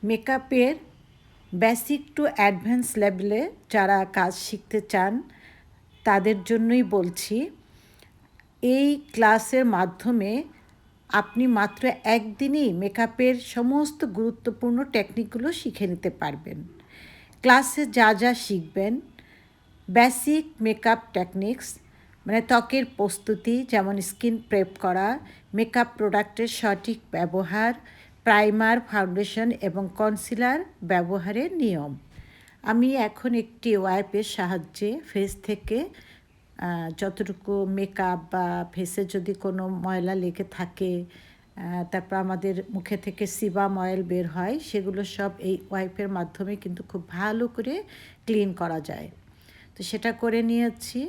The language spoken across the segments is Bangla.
মেকআপের বেসিক টু অ্যাডভান্স লেভেলে যারা কাজ শিখতে চান তাদের জন্যই বলছি। এই ক্লাসের মাধ্যমে আপনি মাত্র একদিনেই মেকআপের সমস্ত গুরুত্বপূর্ণ টেকনিকগুলো শিখে নিতে পারবেন। ক্লাসে যা যা শিখবেন, বেসিক মেকআপ টেকনিক্স মানে ত্বকের প্রস্তুতি, যেমন স্কিন প্রেপ করা, মেকআপ প্রোডাক্টের সঠিক ব্যবহার, প্রাইমার, ফাউন্ডেশন এবং কনসিলার ব্যবহারের নিয়ম। আমি এখন একটি ওয়াইপের সাহায্যে ফেস থেকে যতটুকু মেকআপ বা ফেসে যদি কোনো ময়লা লেগে থাকে, তারপর আমাদের মুখে থেকে সিবাম অয়েল বের হয়, সেগুলো সব এই ওয়াইপের মাধ্যমে কিন্তু খুব ভালো করে ক্লিন করা যায়। তো সেটা করে নিয়েছি।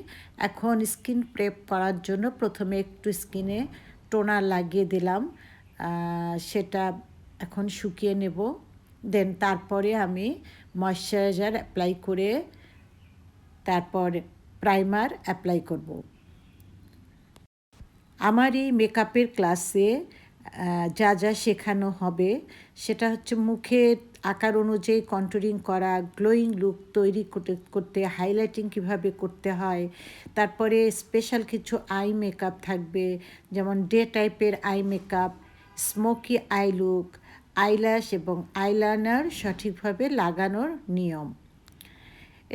এখন স্কিন প্রেপ করার জন্য প্রথমে একটু স্কিনে টোনার লাগিয়ে দিলাম, সেটা এখন শুকিয়ে নেব। দেন তারপরে আমি ময়শ্চারাইজার অ্যাপ্লাই করে তারপর প্রাইমার অ্যাপ্লাই করব। আমার এই মেকআপের ক্লাসে যা যা শেখানো হবে সেটা হচ্ছে মুখের আকার অনুযায়ী কন্টুরিং করা, গ্লোয়িং লুক তৈরি করতে হাইলাইটিং কিভাবে করতে হয়, তারপরে স্পেশাল কিছু আই মেকআপ থাকবে, যেমন ডে টাইপের eye makeup, smoky I look, eyelash এবং আইলাইনার সঠিকভাবে লাগানোর নিয়ম।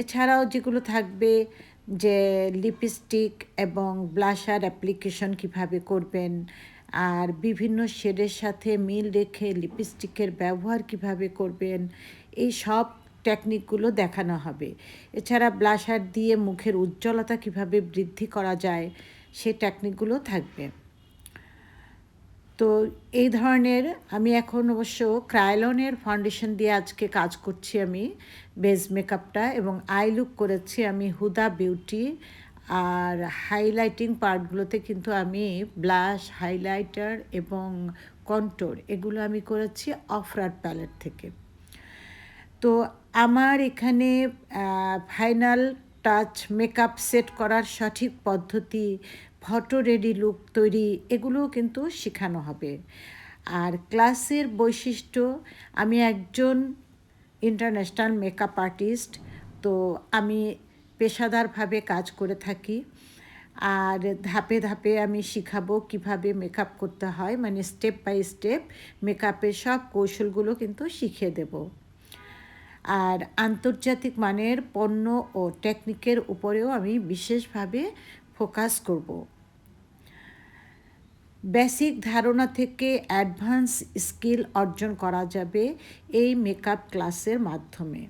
এছাড়াও যেগুলো থাকবে যে লিপস্টিক এবং ব্লাশার অ্যাপ্লিকেশন কিভাবে করবেন, আর বিভিন্ন শেডের সাথে মিল রেখে লিপস্টিকের ব্যবহার কিভাবে করবেন, এই সব টেকনিকগুলো দেখানো হবে। এছাড়া ব্লাশার দিয়ে মুখের উজ্জ্বলতা কিভাবে বৃদ্ধি করা যায় সেই টেকনিকগুলো থাকবে। তো এই ধরনের আমি এখন অবশ্য ক্রায়োলনের ফাউন্ডেশন দিয়ে আজকে কাজ করছি আমি বেস মেকআপটা, এবং আই লুক করেছি আমি হুদা বিউটি, আর হাইলাইটিং পার্টগুলোতে কিন্তু আমি ব্লাশ, হাইলাইটার এবং কন্ট্যুর এগুলো আমি করেছি অফরার প্যালেট থেকে। তো আমার এখানে ফাইনাল টাচ মেকআপ সেট করার সঠিক পদ্ধতি, ফটো রেডি লুক তৈরি, এগুলোও কিন্তু শেখানো হবে। আর ক্লাসের বৈশিষ্ট্য, আমি একজন ইন্টারন্যাশনাল মেকআপ আর্টিস্ট, তো আমি পেশাদারভাবে কাজ করে থাকি। আর ধাপে ধাপে আমি শিখাবো কিভাবে মেকআপ করতে হয়, মানে স্টেপ বাই স্টেপ মেকআপের সব কৌশলগুলো কিন্তু শিখিয়ে দেব। আর আন্তর্জাতিক মানের পণ্য ও টেকনিকের উপরেও আমি বিশেষভাবে ফোকাস করব। বেসিক ধারণা থেকে অ্যাডভান্স স্কিল অর্জন করা যাবে এই মেকআপ ক্লাসের মাধ্যমে।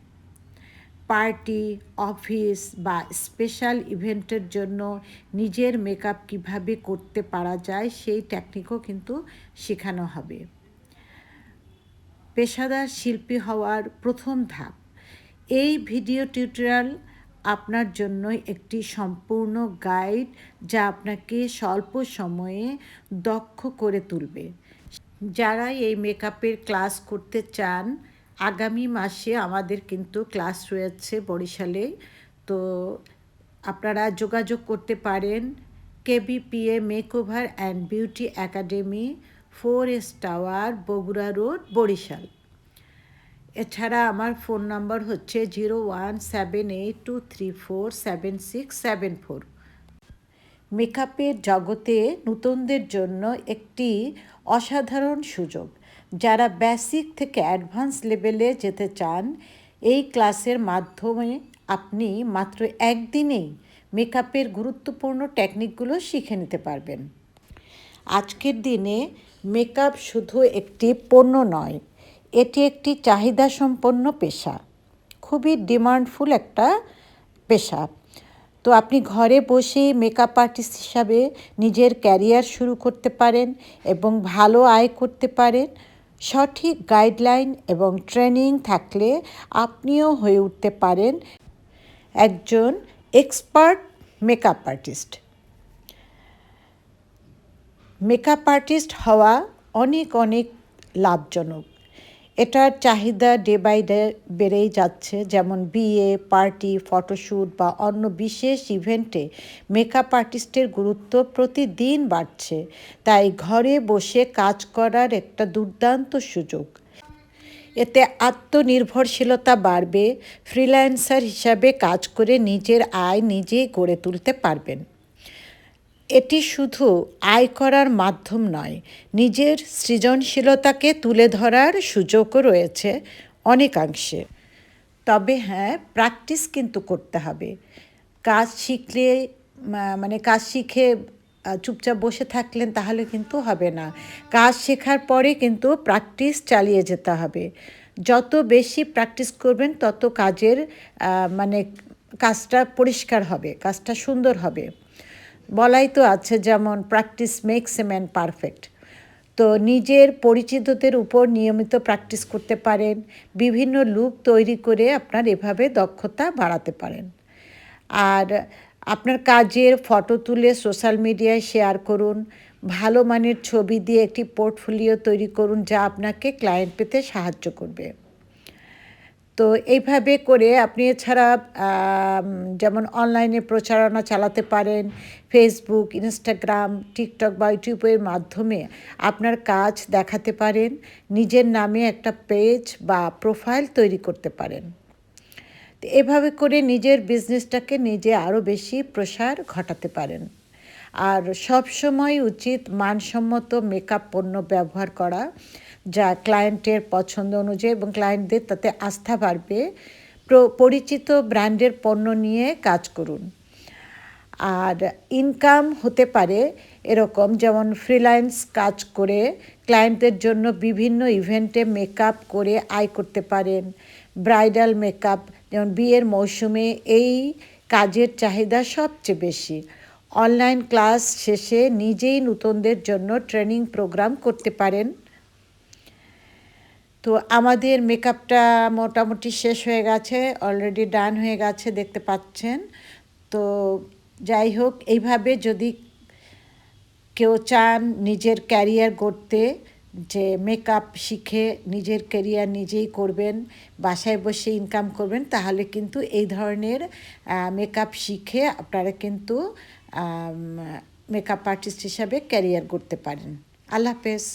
পার্টি, অফিস বা স্পেশাল ইভেন্টের জন্য নিজের মেকআপ কিভাবে করতে পারা যায় সেই টেকনিকও কিন্তু শেখানো হবে। পেশাদার শিল্পী হওয়ার প্রথম ধাপ, এই ভিডিও টিউটোরিয়াল আপনার জন্য একটি সম্পূর্ণ গাইড যা আপনাকে স্বল্প সময়ে দক্ষ করে তুলবে। যারা এই মেকআপের ক্লাস করতে চান, আগামী মাসে আমাদের কিন্তু ক্লাস রয়েছে বরিশালে, তো আপনারা যোগাযোগ করতে পারেন KBPA makeover and beauty academy, 4S tower, Bogura road, Barishal. এছাড়া আমার ফোন নাম্বার হচ্ছে 0178234767 মেকআপের জগতে নতুনদের জন্য একটি অসাধারণ সুযোগ। যারা বেসিক থেকে অ্যাডভান্স লেভেলে যেতে চান, এই ক্লাসের মাধ্যমে আপনি মাত্র একদিনেই মেকআপের গুরুত্বপূর্ণ টেকনিকগুলো শিখে নিতে পারবেন। আজকের দিনে মেকআপ শুধু একটি পণ্য নয়, এটি একটি চাহিদাসম্পন্ন পেশা, খুবই ডিমান্ডফুল একটা পেশা। তো আপনি ঘরে বসে মেকআপ আর্টিস্ট হিসাবে নিজের ক্যারিয়ার শুরু করতে পারেন এবং ভালো আয় করতে পারেন। সঠিক গাইডলাইন এবং ট্রেনিং থাকলে আপনিও হয়ে উঠতে পারেন একজন expert makeup artist. Makeup artist হওয়া অনেক অনেক লাভজনক। এটার চাহিদা ডে বাই ডে বেড়েই যাচ্ছে, যেমন বিয়ে, পার্টি, ফটোশ্যুট বা অন্য বিশেষ ইভেন্টে মেকআপ আর্টিস্টের গুরুত্ব প্রতিদিন বাড়ছে। তাই ঘরে বসে কাজ করার একটা দুর্দান্ত সুযোগ। এতে আত্মনির্ভরশীলতা বাড়বে, ফ্রিল্যান্সার হিসাবে কাজ করে নিজের আয় নিজেই গড়ে তুলতে পারবেন। এটি শুধু আয় করার মাধ্যম নয়, নিজের সৃজনশীলতাকে তুলে ধরার সুযোগও রয়েছে অনেকাংশে। তবে হ্যাঁ, প্র্যাকটিস কিন্তু করতে হবে। কাজ শিখলে মানে কাজ শিখে চুপচাপ বসে থাকলেন তাহলে কিন্তু হবে না। কাজ শেখার পরে কিন্তু প্র্যাকটিস চালিয়ে যেতে হবে। যত বেশি প্র্যাকটিস করবেন তত কাজের মানে কাজটা পরিষ্কার হবে, কাজটা সুন্দর হবে। বলাই তো আছে যেমন practice makes a man perfect. তো নিজের পরিচিতদের উপর নিয়মিত প্র্যাকটিস করতে পারেন, বিভিন্ন লুক তৈরি করে আপনার এভাবে দক্ষতা বাড়াতে পারেন। আর আপনার কাজের ফটো তুলে সোশ্যাল মিডিয়ায় শেয়ার করুন, ভালো মানের ছবি দিয়ে একটি পোর্টফোলিও তৈরি করুন যা আপনাকে ক্লায়েন্ট পেতে সাহায্য করবে। তো এইভাবে করে আপনি এছাড়া যেমন অনলাইনে প্রচারণা চালাতে পারেন, ফেসবুক, ইনস্টাগ্রাম, টিকটক বা ইউটিউবের মাধ্যমে আপনার কাজ দেখাতে পারেন, নিজের নামে একটা পেজ বা প্রোফাইল তৈরি করতে পারেন। তো এভাবে করে নিজের বিজনেসটাকে নিজে আরও বেশি প্রসার ঘটাতে পারেন। আর সবসময় উচিত মানসম্মত মেকআপ পণ্য ব্যবহার করা, যা ক্লায়েন্টের পছন্দ অনুযায়ী এবং ক্লায়েন্টদের তাতে আস্থা বাড়বে। পরিচিত ব্র্যান্ডের পণ্য নিয়ে কাজ করুন। আর ইনকাম হতে পারে এরকম, যেমন ফ্রিল্যান্স কাজ করে ক্লায়েন্টদের জন্য বিভিন্ন ইভেন্টে মেকআপ করে আয় করতে পারেন। ব্রাইডাল মেকআপ, যেমন বিয়ের মৌসুমে এই কাজের চাহিদা সবচেয়ে বেশি। অনলাইন ক্লাস শেষে নিজেই নতুনদের জন্য ট্রেনিং প্রোগ্রাম করতে পারেন। তো আমাদের মেকআপটা মোটামুটি শেষ হয়ে গেছে, অলরেডি ডান হয়ে গেছে দেখতে পাচ্ছেন। তো যাই হোক, এইভাবে যদি কেউ চান নিজের ক্যারিয়ার গড়তে, যে মেকআপ শিখে নিজের ক্যারিয়ার নিজেই করবেন, বাসায় বসে ইনকাম করবেন, তাহলে কিন্তু এই ধরনের মেকআপ শিখে আপনারা কিন্তু মেকআপ আর্টিস্ট হিসাবে ক্যারিয়ার গড়তে পারেন। আল্লাহ হাফেজ।